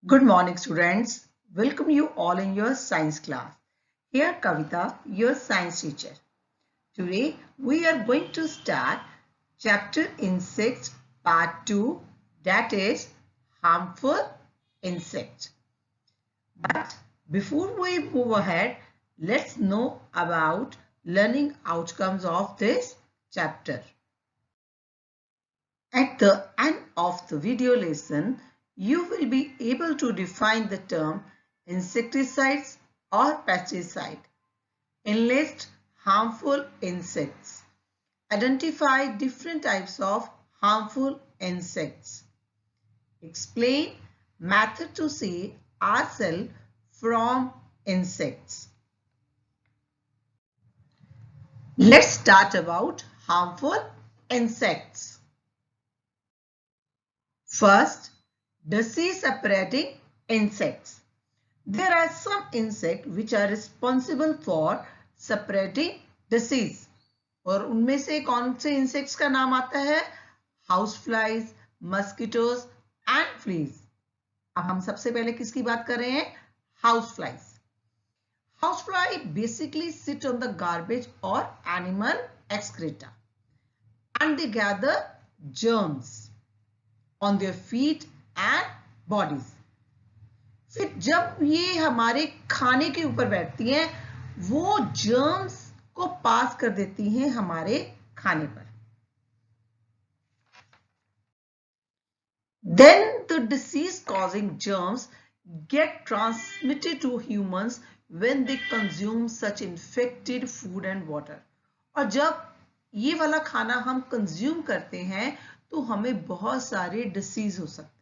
Good morning, students. Welcome you all in your science class. Here Kavita, your science teacher. Today we are going to start chapter Insects part 2, that is harmful insects. But before we move ahead, let's know about learning outcomes of this chapter. At the end of the video lesson, you will be able to define the term insecticides or pesticide, enlist harmful insects, identify different types of harmful insects, explain method to save ourselves from insects. Let's start about harmful insects. First, disease-spreading insects. There are some insects which are responsible for spreading disease. और उनमें से कौन से insects का नाम आता है? House flies, mosquitoes and fleas. अब हम सबसे पहले किसकी बात कर रहे हैं? House flies. House fly basically sit on the garbage or animal excreta and they gather germs on their feet and bodies. फिर जब ये हमारे खाने के ऊपर बैठती हैं, वो germs को पास कर देती हैं हमारे खाने पर. Then the disease causing germs get transmitted to humans when they consume such infected food and water. और जब ये वाला खाना हम कंज्यूम करते हैं तो हमें बहुत सारे डिसीज हो सकते हैं.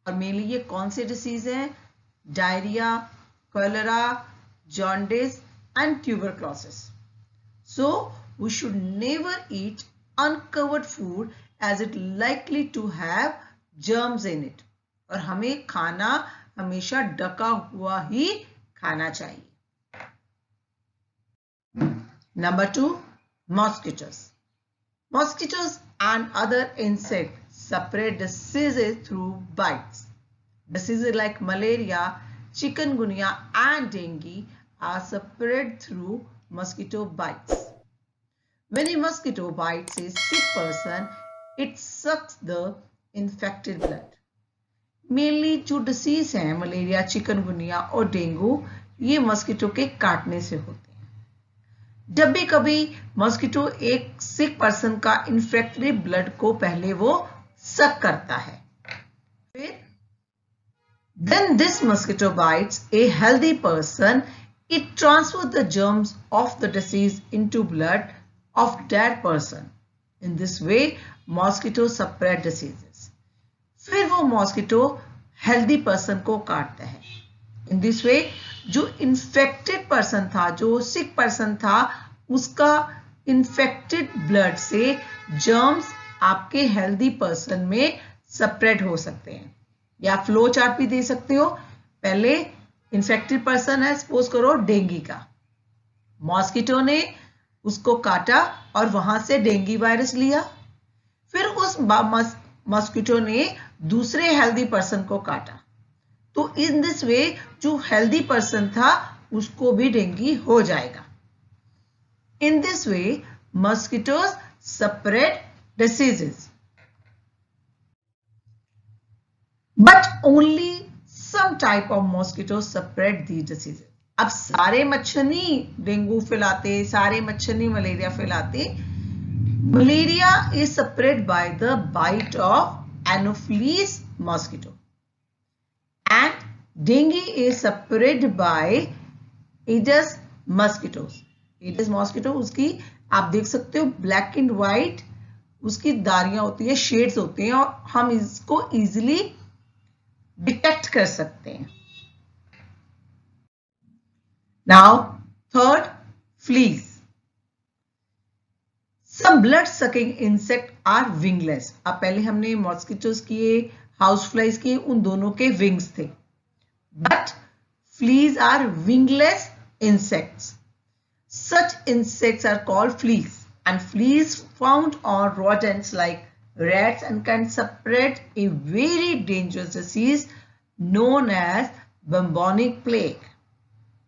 और मेनली ये कौन से डिसीज हैं? Diarrhoea, cholera, jaundice and tuberculosis. So we should never eat uncovered food as it likely to have germs in it. और हमें खाना हमेशा ढका हुआ ही खाना चाहिए. Number 2, mosquitoes. Mosquitoes and other insects spread diseases through bites. Diseases like malaria, chikungunya and dengue are spread through mosquito bites. When a mosquito bites a sick person, it sucks the infected blood. Mainly जो disease हैं malaria, chikungunya और dengue, ये mosquito के काटने से होते हैं. जब भी कभी मॉस्किटो एक सिक पर्सन का इन्फेक्टेड ब्लड को पहले वो सक करता है, फिर then this mosquito bites a healthy person, it transfers the germs of the disease into blood of that person. In this way, mosquitoes spread diseases. फिर वो मॉस्किटो हेल्दी पर्सन को काटता है. इन दिस वे जो infected person था, जो सिक person था, उसका इन्फेक्टेड ब्लड से जर्म्स आपके हेल्दी पर्सन में स्प्रेड हो सकते हैं. या फ्लो चार्ट भी दे सकते हो. पहले इन्फेक्टेड पर्सन है, सपोज करो डेंगू का, मॉस्किटो ने उसको काटा और वहां से डेंगू वायरस लिया. फिर उस मॉस्किटो ने दूसरे हेल्दी पर्सन को काटा. तो इन दिस वे जो हेल्दी पर्सन था उसको भी डेंगू हो जाएगा. In this way, mosquitoes spread diseases. But only some type of mosquitoes spread these diseases. अब सारे मच्छर नहीं डेंगू फैलाते, सारे मच्छर नहीं मलेरिया फैलाते. Malaria is spread by the bite of Anopheles mosquito. And dengue is spread by Aedes mosquitoes. Aedes mosquito, उसकी आप देख सकते हो ब्लैक एंड व्हाइट उसकी दारियां होती है, शेड्स होते हैं और हम इसको इजीली डिटेक्ट कर सकते हैं. Now third, fleas. Some blood sucking insect are wingless. अब पहले हमने मॉस्किटोज किए, हाउस फ्लाइज किए, उन दोनों के विंग्स थे. But fleas are wingless insects. Such insects are called fleas, and fleas found on rodents like rats and can spread a very dangerous disease known as bubonic plague.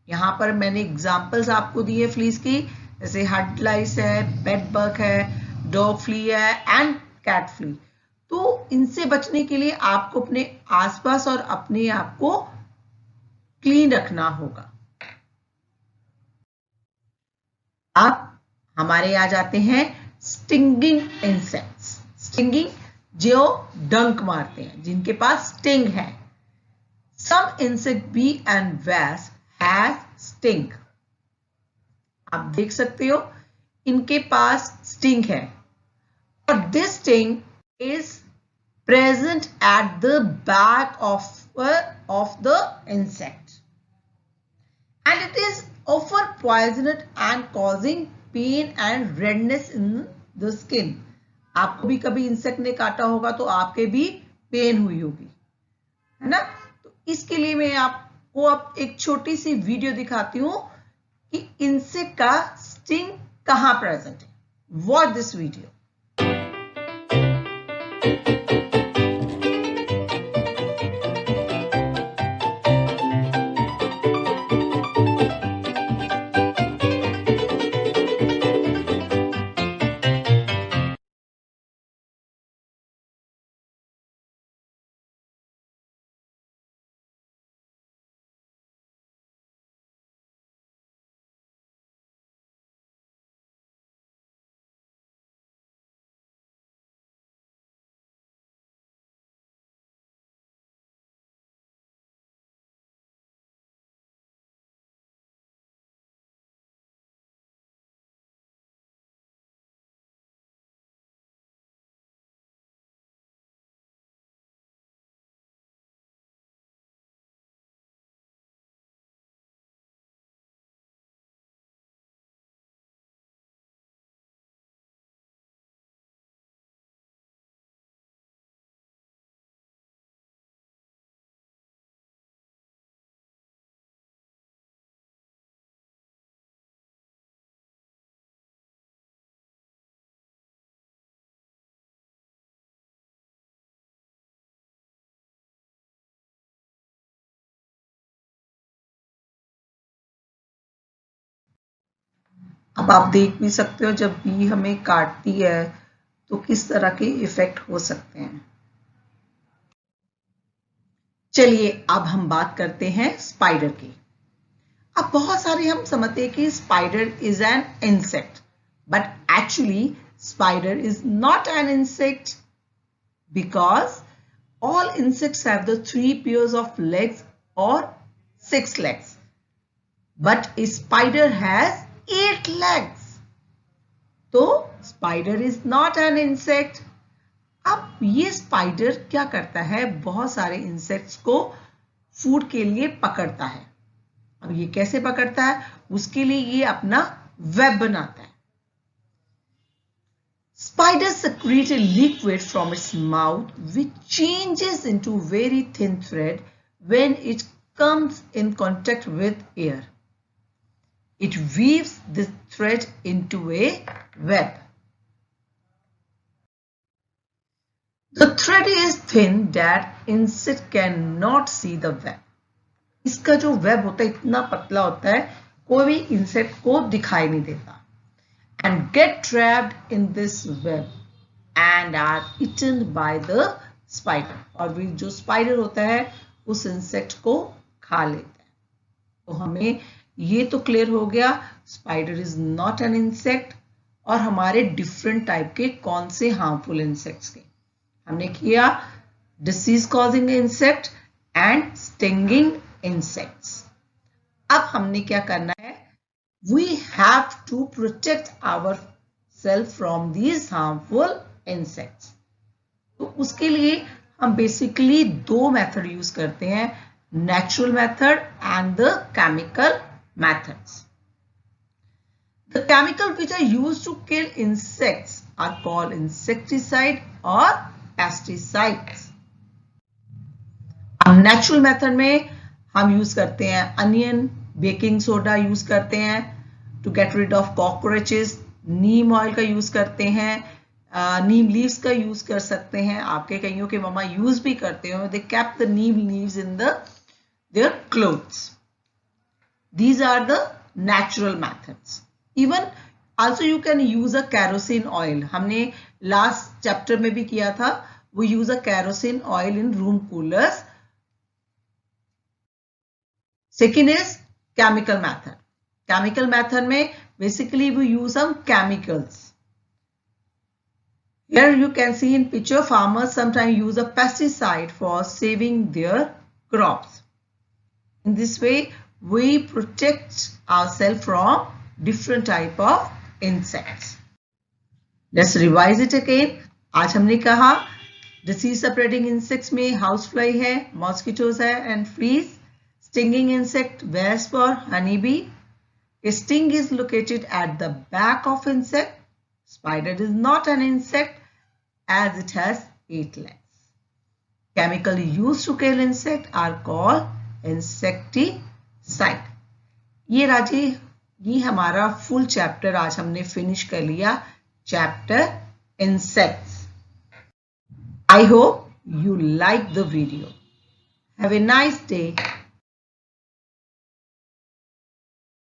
यहाँ पर मैंने examples आपको दिए फ्लीज की, जैसे हड लाइस है, बेड बग है, डॉग फ्ली है एंड कैट फ्ली। तो इनसे बचने के लिए आपको अपने आसपास और अपने आप को क्लीन रखना होगा। अब हमारे आ जाते हैं स्टिंगिंग इंसेक्ट्स। स्टिंगिंग जो डंक मारते हैं, जिनके पास स्टिंग है। Some insect bee and wasp has sting. आप देख सकते हो इनके पास स्टिंग है और this sting is present at the back of the insect and it is often poisonous and causing pain and redness in the skin. आपको भी कभी इंसेक्ट ने काटा होगा तो आपके भी पेन हुई होगी, है ना। तो इसके लिए मैं आपको अब एक छोटी सी वीडियो दिखाती हूं कि इंसेक्ट का स्टिंग कहां प्रेजेंट है। Watch this video. अब आप देख भी सकते हो जब बी हमें काटती है तो किस तरह के इफेक्ट हो सकते हैं। चलिए अब हम बात करते हैं स्पाइडर की। अब बहुत सारे हम समझते हैं कि spider is an insect, but actually spider is not an insect because all insects have the 3 pairs of legs or 6 legs, but a spider has 8 legs. तो spider is not an insect. अब ये spider क्या करता है, बहुत सारे insects को food के लिए पकड़ता है। अब ये कैसे पकड़ता है, उसके लिए ये अपना वेब बनाता है। Spider secretes a liquid from its mouth which changes into very thin thread when it comes in contact with air. It weaves this thread into a web. The thread is thin that insect cannot see the web. इसका जो web होता है इतना पतला होता है कोई भी इंसेक्ट को दिखाई नहीं देता। And get trapped in this web and are eaten by the spider. और भी जो स्पाइडर होता है उस इंसेक्ट को खा लेता है। तो हमें ये तो क्लियर हो गया spider is not an insect और हमारे डिफरेंट टाइप के कौन से हार्मफुल इंसेक्ट्स के हमने किया, disease causing insect and stinging insects. अब हमने क्या करना है, we have to protect ourselves from these harmful insects. तो उसके लिए हम बेसिकली 2 मेथड यूज करते हैं, natural method and the chemical methods. The chemicals which are used to kill insects are called insecticide or pesticides. अब natural method में हम use करते हैं अनियन, बेकिंग सोडा यूज करते हैं to get rid of cockroaches, neem oil का use करते हैं, नीम लीव्स का यूज कर सकते हैं. आपके कईयों के मम्मा यूज भी करते हो. दे kept the neem leaves in their clothes. These are the natural methods. Even also you can use a kerosene oil. हमने last chapter में भी किया था. We use a kerosene oil in room coolers. Second is chemical method. Chemical method में basically we use some chemicals. Here you can see in picture farmers sometimes use a pesticide for saving their crops. In this way we protect ourselves from different type of insects. Let's revise it again. आज हमने कहा disease spreading insects में housefly है, mosquitoes है and fleas. Stinging insect, wasp or honeybee. A sting is located at the back of insect. Spider is not an insect as it has 8 legs. Chemical used to kill insect are called insecticide. ये राजी ये हमारा full chapter आज हमने finish कर लिया. Chapter insects. I hope you like the video. Have a nice day.